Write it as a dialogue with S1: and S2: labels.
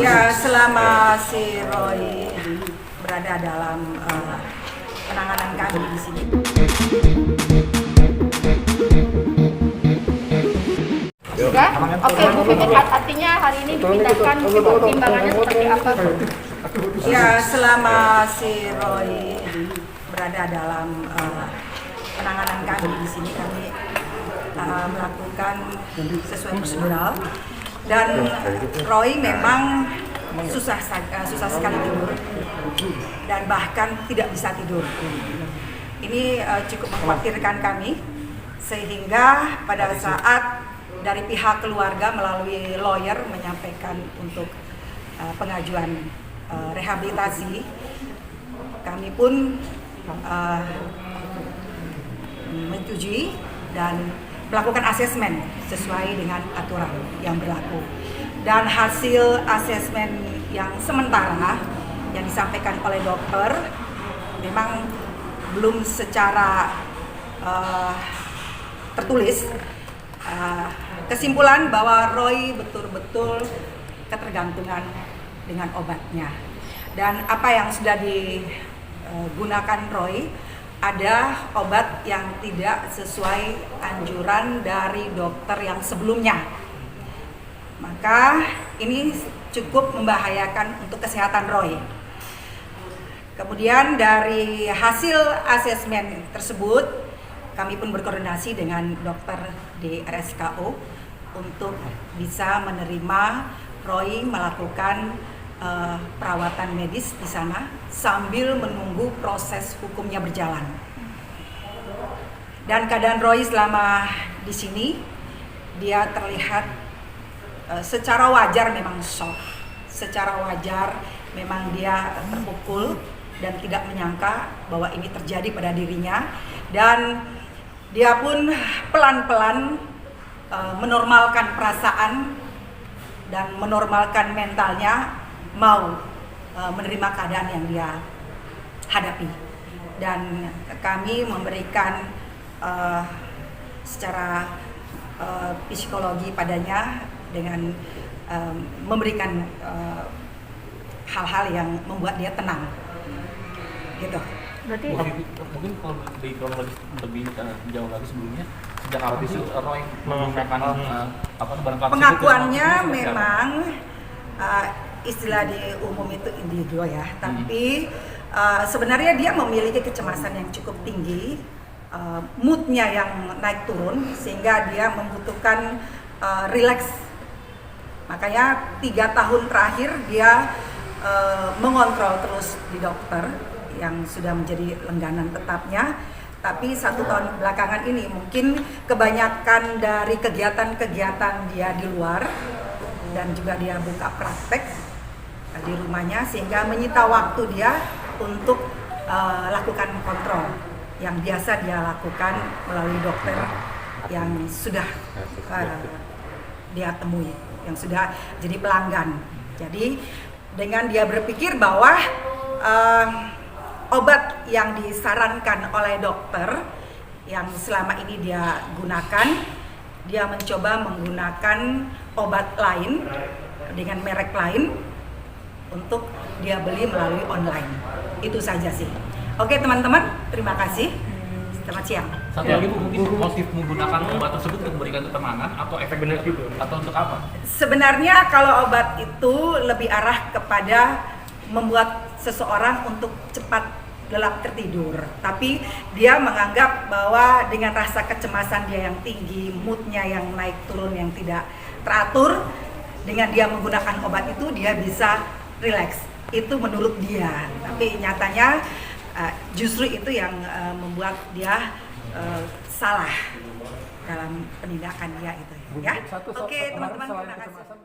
S1: Ya, selama si Roy berada dalam penanganan kami di sini.
S2: Sudah? Oke, Bu Pipit, artinya hari ini dipindahkan pertimbangannya seperti apa?
S1: Ya, selama si Roy berada dalam penanganan kami di sini, kami melakukan sesuai prosedural. Dan Roy memang susah sekali tidur dan bahkan tidak bisa tidur. Ini cukup mengkhawatirkan kami, sehingga pada saat dari pihak keluarga melalui lawyer menyampaikan untuk pengajuan rehabilitasi, kami pun menyetujui dan melakukan asesmen sesuai dengan aturan yang berlaku. Dan hasil asesmen yang sementara yang disampaikan oleh dokter memang belum secara tertulis kesimpulan bahwa Roy betul-betul ketergantungan dengan obatnya. Dan apa yang sudah digunakan Roy, ada obat yang tidak sesuai anjuran dari dokter yang sebelumnya. Maka ini cukup membahayakan untuk kesehatan Roy. Kemudian dari hasil asesmen tersebut, kami pun berkoordinasi dengan dokter di RSKO untuk bisa menerima Roy melakukan perawatan medis di sana sambil menunggu proses hukumnya berjalan. Dan keadaan Roy selama di sini, dia terlihat secara wajar memang shock, secara wajar memang dia terpukul dan tidak menyangka bahwa ini terjadi pada dirinya, dan dia pun pelan-pelan menormalkan perasaan dan menormalkan mentalnya, mau menerima keadaan yang dia hadapi. Dan kami memberikan secara psikologi padanya dengan memberikan hal-hal yang membuat dia tenang, gitu.
S2: Berarti
S3: mungkin kalau di kronologis lebih jauh lagi sebelumnya, sejak awal itu Roy menggunakan
S1: pengakuannya memang istilah di umum itu indigo ya, tapi sebenarnya dia memiliki kecemasan yang cukup tinggi, moodnya yang naik turun sehingga dia membutuhkan relax. Makanya 3 tahun terakhir dia mengontrol terus di dokter yang sudah menjadi langganan tetapnya. Tapi 1 tahun belakangan ini mungkin kebanyakan dari kegiatan-kegiatan dia di luar dan juga dia buka praktek di rumahnya, sehingga menyita waktu dia untuk lakukan kontrol yang biasa dia lakukan melalui dokter yang sudah dia temui, yang sudah jadi pelanggan. Jadi dengan dia berpikir bahwa obat yang disarankan oleh dokter yang selama ini dia gunakan, dia mencoba menggunakan obat lain dengan merek lain untuk dia beli melalui online. Itu saja sih. Oke teman-teman, terima kasih. Selamat siang.
S3: Satu lagi Bu, mungkin motif menggunakan obat tersebut untuk memberikan ketenangan atau efek benar juga, atau untuk apa?
S1: Sebenarnya kalau obat itu lebih arah kepada membuat seseorang untuk cepat lelap tertidur. Tapi dia menganggap bahwa dengan rasa kecemasan dia yang tinggi, moodnya yang naik turun yang tidak teratur, dengan dia menggunakan obat itu dia bisa relax. Itu menurut dia. Tapi nyatanya justru itu yang membuat dia salah dalam penindakan dia itu ya. Oke teman-teman, terima kasih.